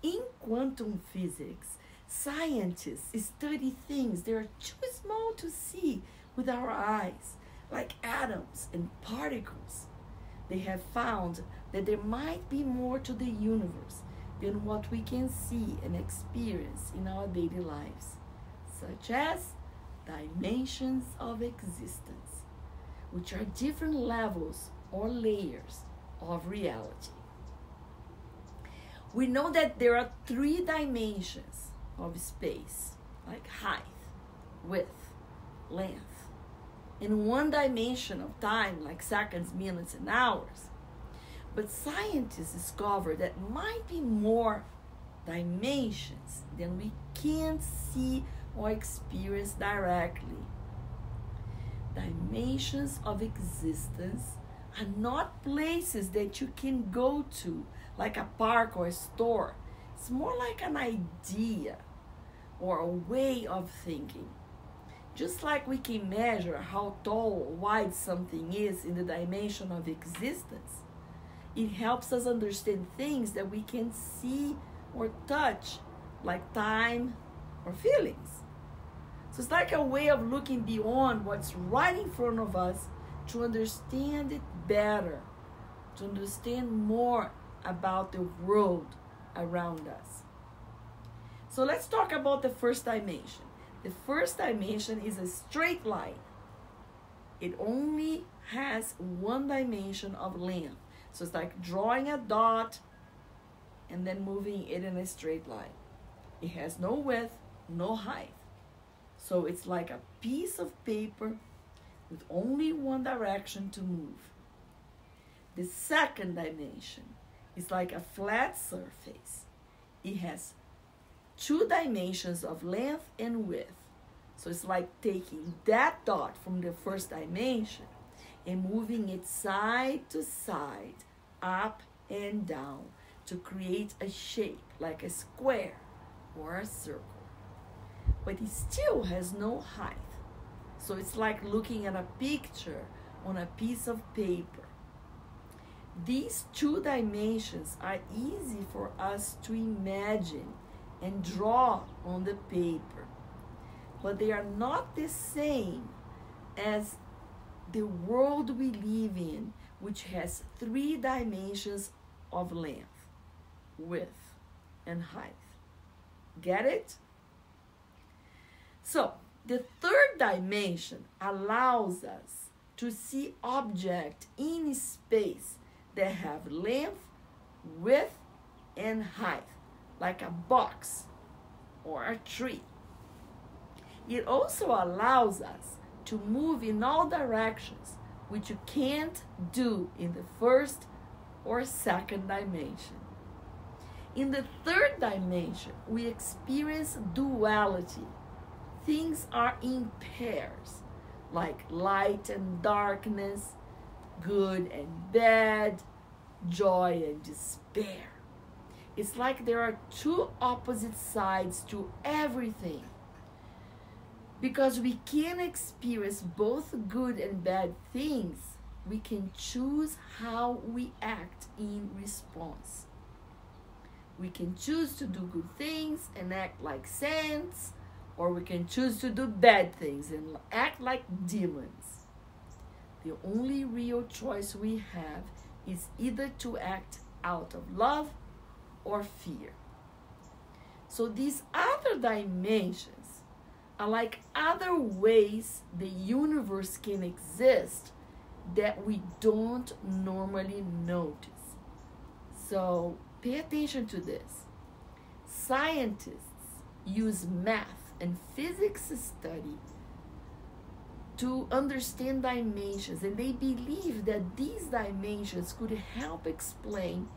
In quantum physics, scientists study things that are too small to see with our eyes, like atoms and particles. They have found that there might be more to the universe than what we can see and experience in our daily lives, such as dimensions of existence, which are different levels or layers of reality. We know that there are 3 dimensions of space, like height, width, length, and 1 dimension of time, like seconds, minutes, and hours. But scientists discovered that might be more dimensions than we can see or experience directly. Dimensions of existence are not places that you can go to, like a park or a store. It's more like an idea or a way of thinking. Just like we can measure how tall or wide something is in the dimension of existence, it helps us understand things that we can see or touch, like time or feelings. So it's like a way of looking beyond what's right in front of us to understand it better, to understand more about the world around us. So let's talk about the first dimension. The first dimension is a straight line. It only has 1 dimension of length. So it's like drawing a dot and then moving it in a straight line. It has no width, no height. So it's like a piece of paper with only 1 direction to move. The second dimension is like a flat surface. It has 2 dimensions of length and width. So it's like taking that dot from the first dimension and moving it side to side, up and down, to create a shape like a square or a circle. But it still has no height. So it's like looking at a picture on a piece of paper. These 2 dimensions are easy for us to imagine and draw on the paper, but they are not the same as the world we live in, which has 3 dimensions of length, width, and height. Get it? So, the third dimension allows us to see objects in space that have length, width, and height, like a box or a tree. It also allows us to move in all directions, which you can't do in the first or second dimension. In the third dimension, we experience duality. Things are in pairs, like light and darkness, good and bad, joy and despair. It's like there are 2 opposite sides to everything. Because we can experience both good and bad things, we can choose how we act in response. We can choose to do good things and act like saints, or we can choose to do bad things and act like demons. The only real choice we have is either to act out of love or fear. So these other dimensions are like other ways the universe can exist that we don't normally notice. So pay attention to this. Scientists use math and physics study to understand dimensions, and they believe that these dimensions could help explain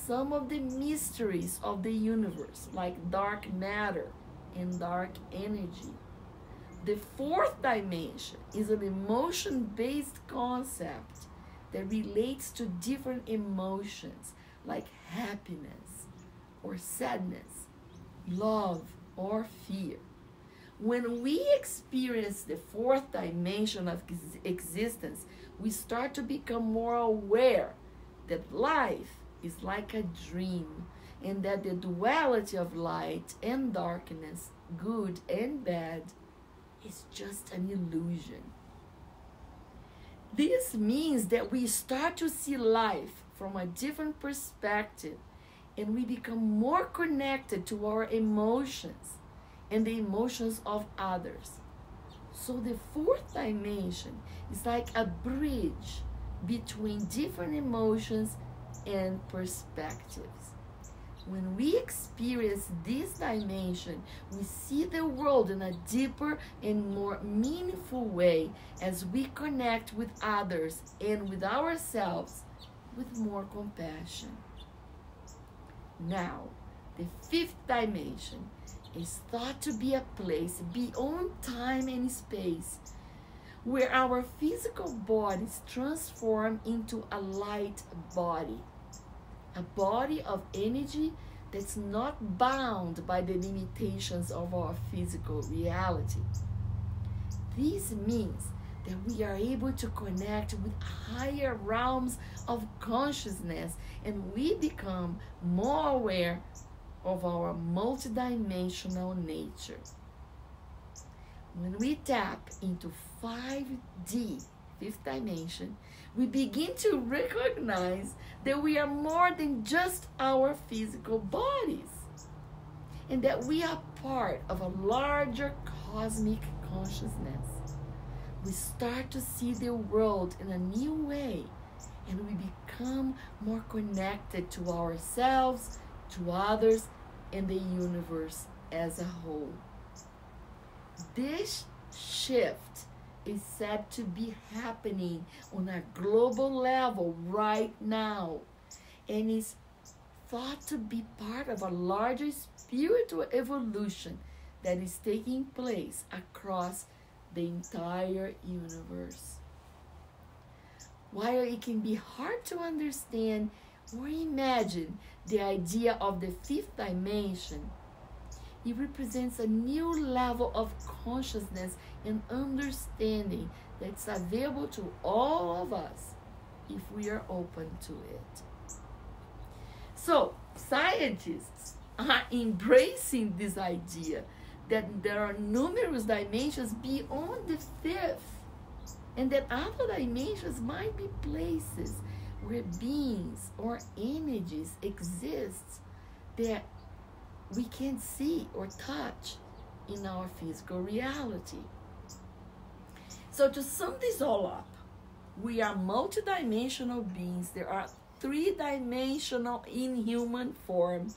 some of the mysteries of the universe, like dark matter and dark energy. The fourth dimension is an emotion-based concept that relates to different emotions, like happiness or sadness, love or fear. When we experience the fourth dimension of existence, we start to become more aware that life is like a dream and that the duality of light and darkness, good and bad, is just an illusion. This means that we start to see life from a different perspective, and we become more connected to our emotions and the emotions of others. So the fourth dimension is like a bridge between different emotions and perspectives. When we experience this dimension, we see the world in a deeper and more meaningful way as we connect with others and with ourselves with more compassion. Now, the fifth dimension is thought to be a place beyond time and space, where our physical bodies transform into a light body, a body of energy that's not bound by the limitations of our physical reality. This means that we are able to connect with higher realms of consciousness, and we become more aware of our multidimensional nature. When we tap into 5D, fifth dimension, we begin to recognize that we are more than just our physical bodies, and that we are part of a larger cosmic consciousness. We start to see the world in a new way, and we become more connected to ourselves, to others, and the universe as a whole. This shift is said to be happening on a global level right now, and is thought to be part of a larger spiritual evolution that is taking place across the entire universe. While it can be hard to understand or imagine the idea of the fifth dimension, it represents a new level of consciousness and understanding that's available to all of us if we are open to it. So, scientists are embracing this idea that there are numerous dimensions beyond the fifth, and that other dimensions might be places where beings or energies exist that we can't see or touch in our physical reality. So to sum this all up, we are multidimensional beings. There are 3-dimensional in human form,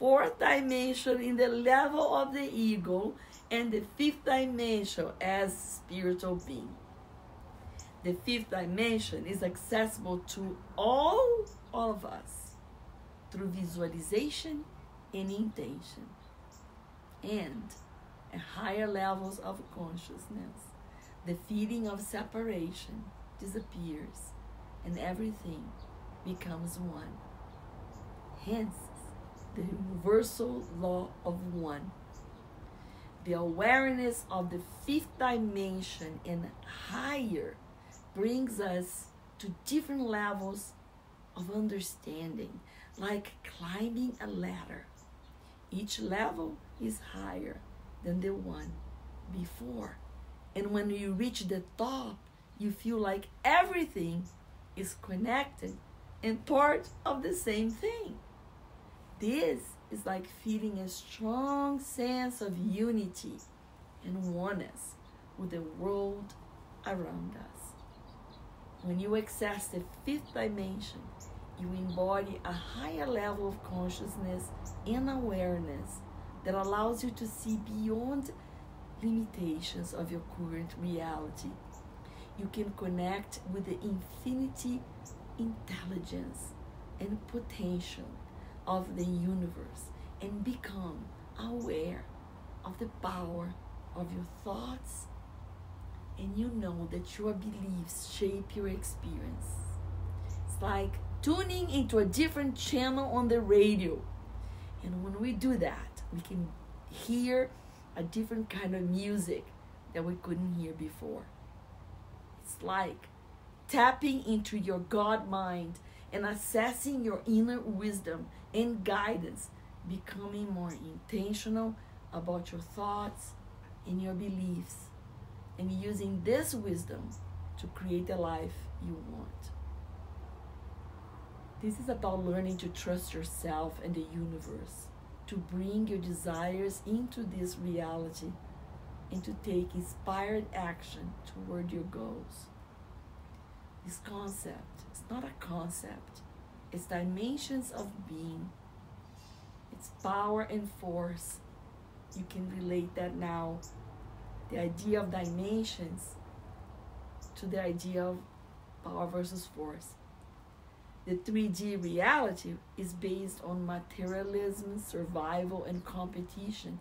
4th dimension in the level of the ego, and the 5th dimension as spiritual being. The 5th dimension is accessible to all of us through visualization and intention. And at higher levels of consciousness, the feeling of separation disappears and everything becomes one. Hence, the universal law of one. The awareness of the 5th dimension and higher brings us to different levels of understanding, like climbing a ladder. Each level is higher than the one before. And when you reach the top, you feel like everything is connected and part of the same thing. This is like feeling a strong sense of unity and oneness with the world around us. When you access the 5th dimension, you embody a higher level of consciousness and awareness that allows you to see beyond limitations of your current reality. You can connect with the infinity intelligence and potential of the universe and become aware of the power of your thoughts, and you know that your beliefs shape your experience. It's like tuning into a different channel on the radio, and when we do that, we can hear a different kind of music that we couldn't hear before. It's like tapping into your God mind and assessing your inner wisdom and guidance, becoming more intentional about your thoughts and your beliefs, and using this wisdom to create the life you want. This is about learning to trust yourself and the universe, to bring your desires into this reality, and to take inspired action toward your goals. This concept is not a concept, it's dimensions of being. It's power and force. You can relate that now. The idea of dimensions to the idea of power versus force. The 3D reality is based on materialism, survival, and competition.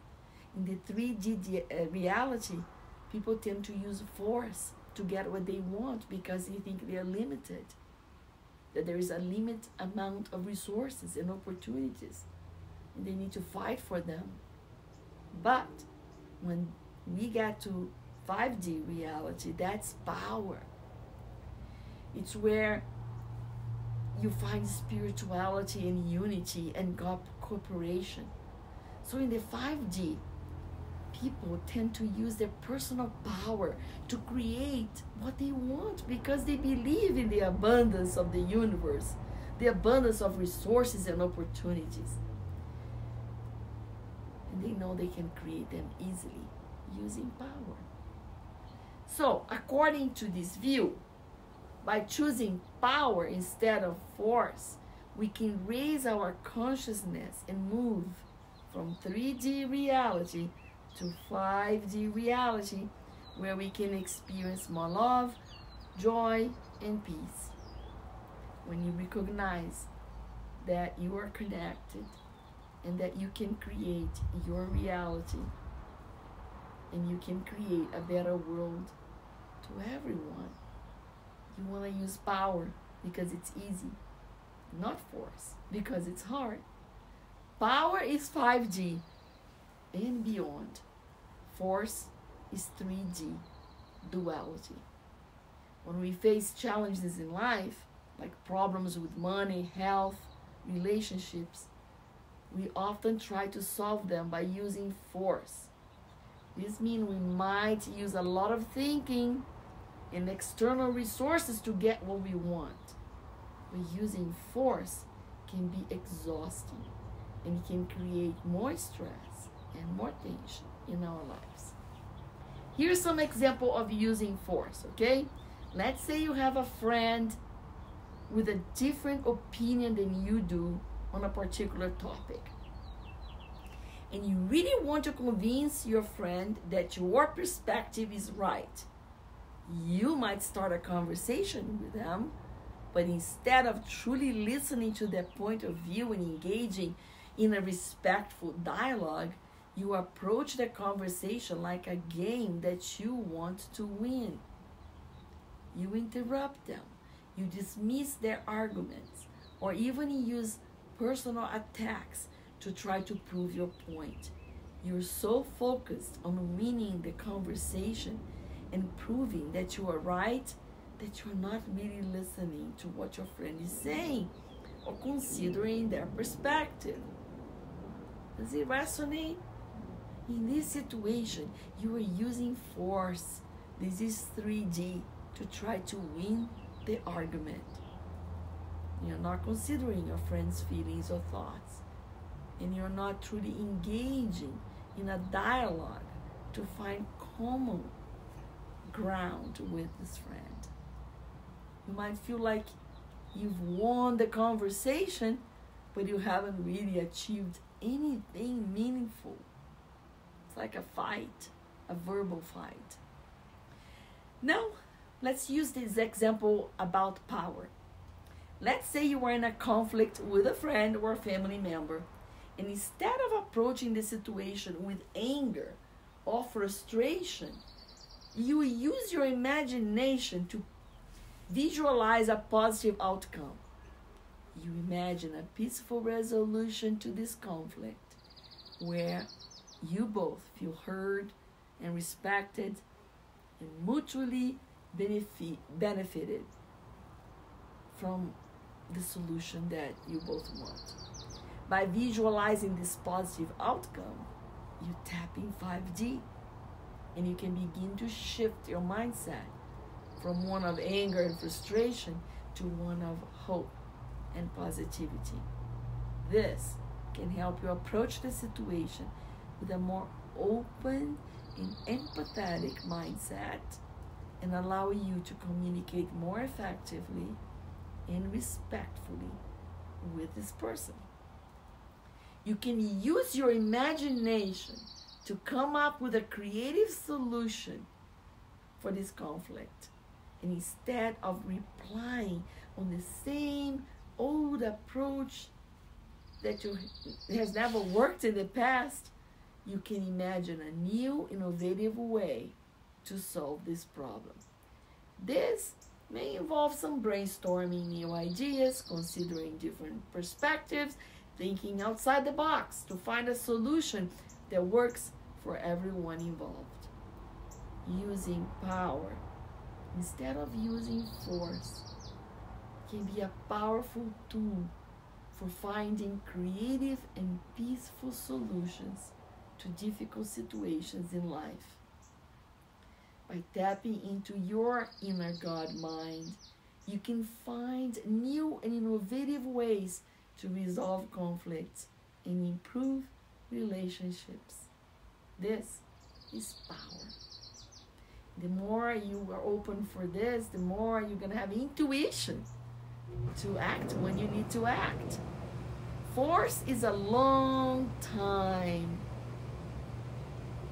In the 3D reality, people tend to use force to get what they want because they think they are limited, that there is a limited amount of resources and opportunities, and they need to fight for them. But when we get to 5D reality, that's power. It's where you find spirituality and unity and cooperation. So in the 5D, people tend to use their personal power to create what they want because they believe in the abundance of the universe, the abundance of resources and opportunities. And they know they can create them easily using power. So, according to this view, by choosing power instead of force, we can raise our consciousness and move from 3D reality to 5D reality, where we can experience more love, joy, and peace. When you recognize that you are connected and that you can create your reality and you can create a better world to everyone. You want to use power because it's easy, not force because it's hard. Power is 5D and beyond. Force is 3D, duality. When we face challenges in life, like problems with money, health, relationships, we often try to solve them by using force. This means we might use a lot of thinking and external resources to get what we want. But using force can be exhausting, and it can create more stress and more tension in our lives. Here's some example of using force, okay? Let's say you have a friend with a different opinion than you do on a particular topic. And you really want to convince your friend that your perspective is right. You might start a conversation with them, but instead of truly listening to their point of view and engaging in a respectful dialogue, you approach the conversation like a game that you want to win. You interrupt them, you dismiss their arguments, or even use personal attacks to try to prove your point. You're so focused on winning the conversation and proving that you are right that you're not really listening to what your friend is saying or considering their perspective. Does it resonate? In this situation, you are using force. This is 3D to try to win the argument. You're not considering your friend's feelings or thoughts, and you're not truly engaging in a dialogue to find common ground with this friend. You might feel like you've won the conversation, but you haven't really achieved anything meaningful. It's like a fight, a verbal fight. Now, let's use this example about power. Let's say you are in a conflict with a friend or a family member, and instead of approaching the situation with anger or frustration, you use your imagination to visualize a positive outcome. You imagine a peaceful resolution to this conflict where you both feel heard and respected and mutually benefited from the solution that you both want. By visualizing this positive outcome, you tap in 5D, and you can begin to shift your mindset from one of anger and frustration to one of hope and positivity. This can help you approach the situation with a more open and empathetic mindset, and allow you to communicate more effectively and respectfully with this person. You can use your imagination to come up with a creative solution for this conflict. And instead of replying on the same old approach that has never worked in the past, you can imagine a new, innovative way to solve this problem. This may involve some brainstorming new ideas, considering different perspectives, thinking outside the box to find a solution that works for everyone involved. Using power instead of using force can be a powerful tool for finding creative and peaceful solutions to difficult situations in life. By tapping into your inner God mind, you can find new and innovative ways to resolve conflicts and improve relationships. This is power. The more you are open for this, the more you're going to have intuition to act when you need to act. Force is a long time,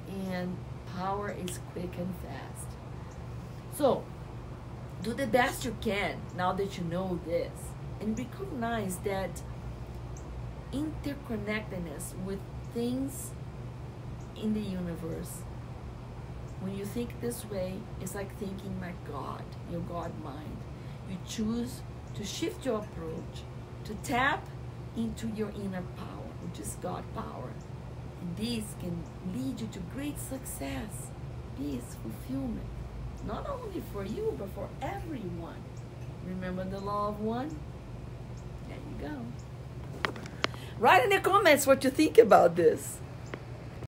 and power is quick and fast. So, do the best you can now that you know this, and recognize that interconnectedness with things in the universe. When you think this way, it's like thinking like God, your God mind. You choose to shift your approach, to tap into your inner power, which is God power. And this can lead you to great success, peace, fulfillment, not only for you, but for everyone. Remember the law of one? There you go. Write in the comments what you think about this.